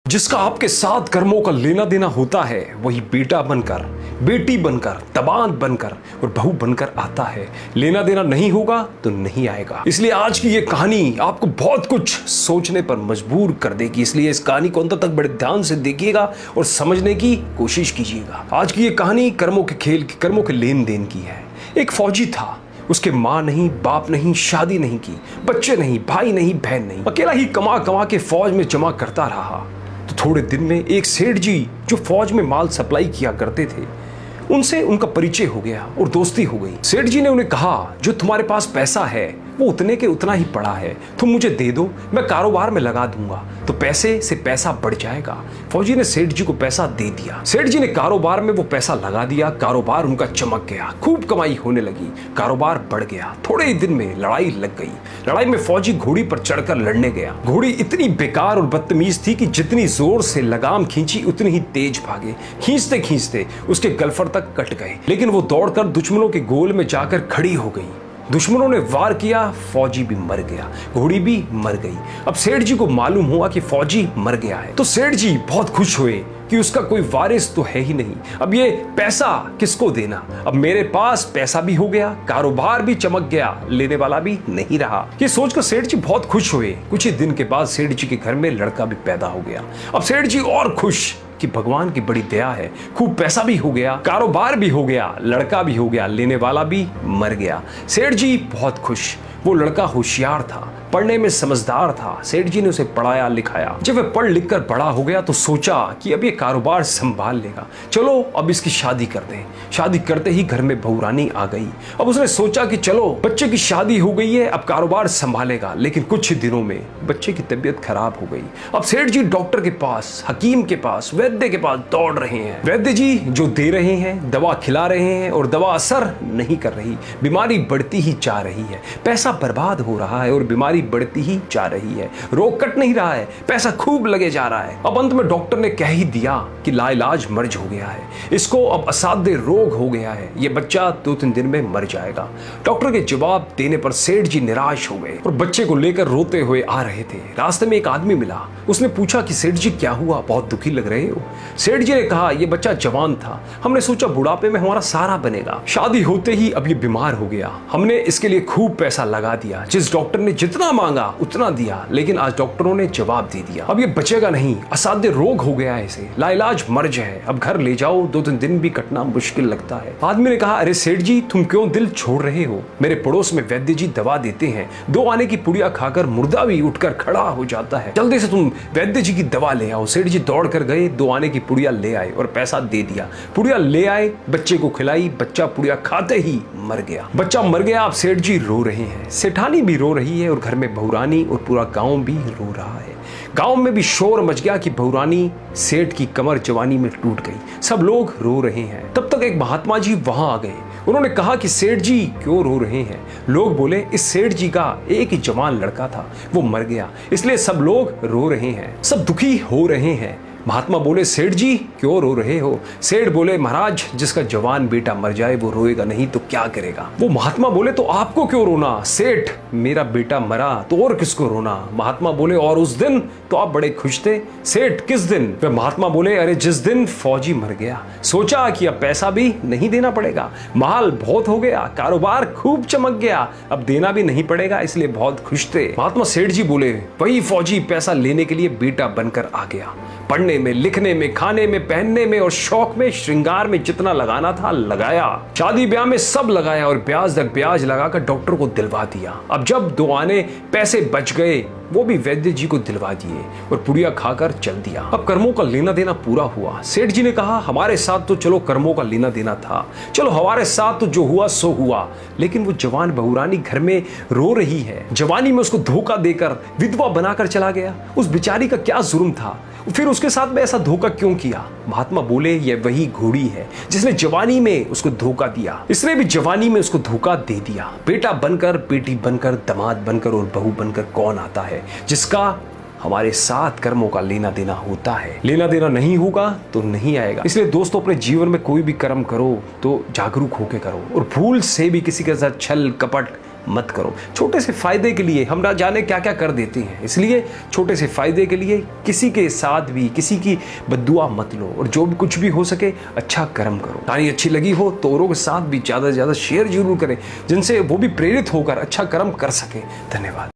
जिसका आपके साथ कर्मों का लेना देना होता है वही बेटा बनकर, बेटी बनकर, दामाद बनकर और बहू बनकर आता है। लेना देना नहीं होगा तो नहीं आएगा। इसलिए आज की ये कहानी आपको बहुत कुछ सोचने पर मजबूर कर देगी। इसलिए इस कहानी को अंत तक बड़े ध्यान से देखिएगा और समझने की कोशिश कीजिएगा। आज की ये कहानी कर्मों के खेल की, कर्मों के लेन देन की है। एक फौजी था, उसके माँ नहीं, बाप नहीं, शादी नहीं की, बच्चे नहीं, भाई नहीं, बहन नहीं, अकेला ही कमा कमा के फौज में जमा करता रहा। तो थोड़े दिन में एक सेठ जी जो फौज में माल सप्लाई किया करते थे, उनसे उनका परिचय हो गया और दोस्ती हो गई। सेठ जी ने उन्हें कहा, जो तुम्हारे पास पैसा है वो उतने के उतना ही पड़ा है, तुम मुझे दे दो, मैं कारोबार में लगा दूंगा तो पैसे से पैसा बढ़ जाएगा। फौजी ने सेठ जी को पैसा दे दिया। सेठ जी ने कारोबार में वो पैसा लगा दिया। कारोबार उनका चमक गया, खूब कमाई होने लगी, कारोबार बढ़ गया। थोड़े ही दिन में लड़ाई लग गई। लड़ाई में फौजी घोड़ी पर चढ़कर लड़ने गया। घोड़ी इतनी बेकार और बदतमीज थी कि जितनी जोर से लगाम खींची उतनी ही तेज भागे। खींचते खींचते उसके गलफर तक कट गए, लेकिन वो दौड़कर दुश्मनों के गोल में जाकर खड़ी हो गई। दुश्मनों ने वार किया, फौजी भी मर गया, घोड़ी भी मर गई। अब सेठ जी को मालूम हुआ कि फौजी मर गया है, तो सेठ जी बहुत खुश हुए कि उसका कोई वारिस तो है ही नहीं। अब ये पैसा किसको देना? अब मेरे पास पैसा भी हो गया, कारोबार भी चमक गया, लेने वाला भी नहीं रहा। ये सोचकर सेठ जी बहुत खुश हुए। कुछ ही दिन के बाद सेठ जी के घर में लड़का भी पैदा हो गया। अब सेठ जी और खुश कि भगवान की बड़ी दया है, खूब पैसा भी हो गया, कारोबार भी हो गया, लड़का भी हो गया, लेने वाला भी मर गया। सेठ जी बहुत खुश। वो लड़का होशियार था, पढ़ने में समझदार था। सेठ जी ने उसे पढ़ाया लिखाया। जब वह पढ़ लिख कर बड़ा हो गया तो सोचा कि अब ये कारोबार संभाल लेगा, चलो अब इसकी शादी कर दें। शादी करते ही घर में बहू रानी आ गई। अब उसने सोचा कि चलो बच्चे की शादी हो गई है, अब कारोबार संभालेगा। लेकिन कुछ ही दिनों में बच्चे की तबीयत खराब हो गई। अब सेठ जी डॉक्टर के पास, हकीम के पास, वैद्य के पास दौड़ रहे हैं। वैद्य जी जो दे रहे हैं, दवा खिला रहे हैं और दवा असर नहीं कर रही। बीमारी बढ़ती ही जा रही है, पैसा बर्बाद हो रहा है और बीमारी बढ़ती ही जा रही है। रोग कट नहीं रहा है, पैसा खूब लगे जा रहा है। अब अंत में डॉक्टर ने कह ही दिया कि लाइलाज मर्ज हो गया है, इसको अब असाध्य रोग हो गया है, ये बच्चा 2-3 दिन में मर जाएगा। डॉक्टर के जवाब देने पर सेठ जी निराश हो गए और बच्चे को लेकर रोते हुए आ रहे थे। रास्ते में एक आदमी मिला। उसने पूछा कि सेठ जी क्या हुआ, बहुत दुखी लग रहे हो? सेठ जी ने कहा, ये बच्चा जवान था, हमने सोचा बुढ़ापे में हमारा सहारा बनेगा, शादी होते ही अब ये बीमार हो गया, हमने इसके लिए खूब पैसा लगा दिया। जिस डॉक्टर ने जितना मांगा उतना दिया, लेकिन आज डॉक्टरों ने जवाब दे दिया, अब ये बचेगा नहीं, असाध्य रोग हो गया है, इसे लाइलाज मर्ज है, अब घर ले जाओ, 2-3 दिन भी कटना मुश्किल लगता है। आदमी ने कहा, अरे सेठ जी तुम क्यों दिल छोड़ रहे हो? मेरे पड़ोस में वैद्य जी दवा देते हैं, 2 आने की पुड़िया खाकर मुर्दा भी उठकर खड़ा हो जाता है, जल्दी से तुम वैद्य जी की दवा ले आओ। सेठ जी दौड़ कर गए, 2 आने की पुड़िया ले आए और पैसा दे दिया। पुड़िया ले आए, बच्चे को खिलाई, बच्चा पुड़िया खाते ही मर गया। बच्चा मर गया। अब सेठ जी रो रहे हैं, सेठानी भी रो रही है और घर में बहुरानी और पूरा गांव भी रो रहा है। गांव में भी शोर मच गया कि बहुरानी सेठ की कमर जवानी में टूट गई। सब लोग रो रहे हैं। तब तक एक महात्मा जी वहां आ गए। उन्होंने कहा कि सेठ जी क्यों रो रहे हैं? लोग बोले, इस सेठ जी का एक ही जवान लड़का था, वो मर गया, इसलिए सब लोग रो रहे हैं, सब दुखी हो रहे हैं। महात्मा बोले, सेठ जी क्यों रो रहे हो? सेठ बोले, महाराज जिसका जवान बेटा मर जाए वो रोएगा नहीं तो क्या करेगा? वो महात्मा बोले, तो आपको क्यों रोना? सेठ मेरा बेटा मरा तो और किसको रोना? महात्मा बोले, और उस दिन तो आप बड़े खुश थे। सेठ किस दिन? वे महात्मा बोले, अरे जिस दिन फौजी मर गया, सोचा कि अब पैसा भी नहीं देना पड़ेगा, माल बहुत हो गया, कारोबार खूब चमक गया, अब देना भी नहीं पड़ेगा, इसलिए बहुत खुश थे। महात्मा सेठ जी बोले, वही फौजी पैसा लेने के लिए बेटा बनकर आ गया। पढ़ने में, लिखने में, खाने में, पहनने में और शौक में, श्रृंगार में जितना लगाना था लगाया, शादी ब्याह में सब लगाया और ब्याज दर ब्याज लगाकर डॉक्टर को दिलवा दिया। अब जब 2 आने पैसे बच गए वो भी वैद्य जी को दिलवा दिए और पुड़िया खाकर चल दिया। अब कर्मों का लेना देना पूरा हुआ। सेठ जी ने कहा, हमारे साथ तो चलो कर्मों का लेना देना था, चलो हमारे साथ तो जो हुआ सो हुआ, लेकिन वो जवान बहुरानी घर में रो रही है, जवानी में उसको धोखा देकर विधवा बनाकर चला गया, उस बेचारी का क्या जुर्म था? फिर उसके साथ में ऐसा धोखा क्यों किया? महात्मा बोले, ये वही घोड़ी है जिसने जवानी में उसको धोखा दिया, इसने भी जवानी में उसको धोखा दे दिया। बेटा बनकर, बेटी बनकर, दामाद बनकर और बहू बनकर कौन आता है जिसका हमारे साथ कर्मों का लेना देना होता है? लेना देना नहीं होगा तो नहीं आएगा। इसलिए दोस्तों, अपने जीवन में कोई भी कर्म करो तो जागरूक होकर करो और भूल से भी किसी के साथ छल कपट मत करो। छोटे से फायदे के लिए हम ना जाने क्या क्या कर देते हैं, इसलिए छोटे से फायदे के लिए किसी के साथ भी किसी की बद्दुआ मत लो, और जो भी कुछ भी हो सके अच्छा कर्म करो। कहानी अच्छी लगी हो तो औरों के साथ भी ज़्यादा से ज़्यादा शेयर जरूर करें, जिनसे वो भी प्रेरित होकर अच्छा कर्म कर सके। धन्यवाद।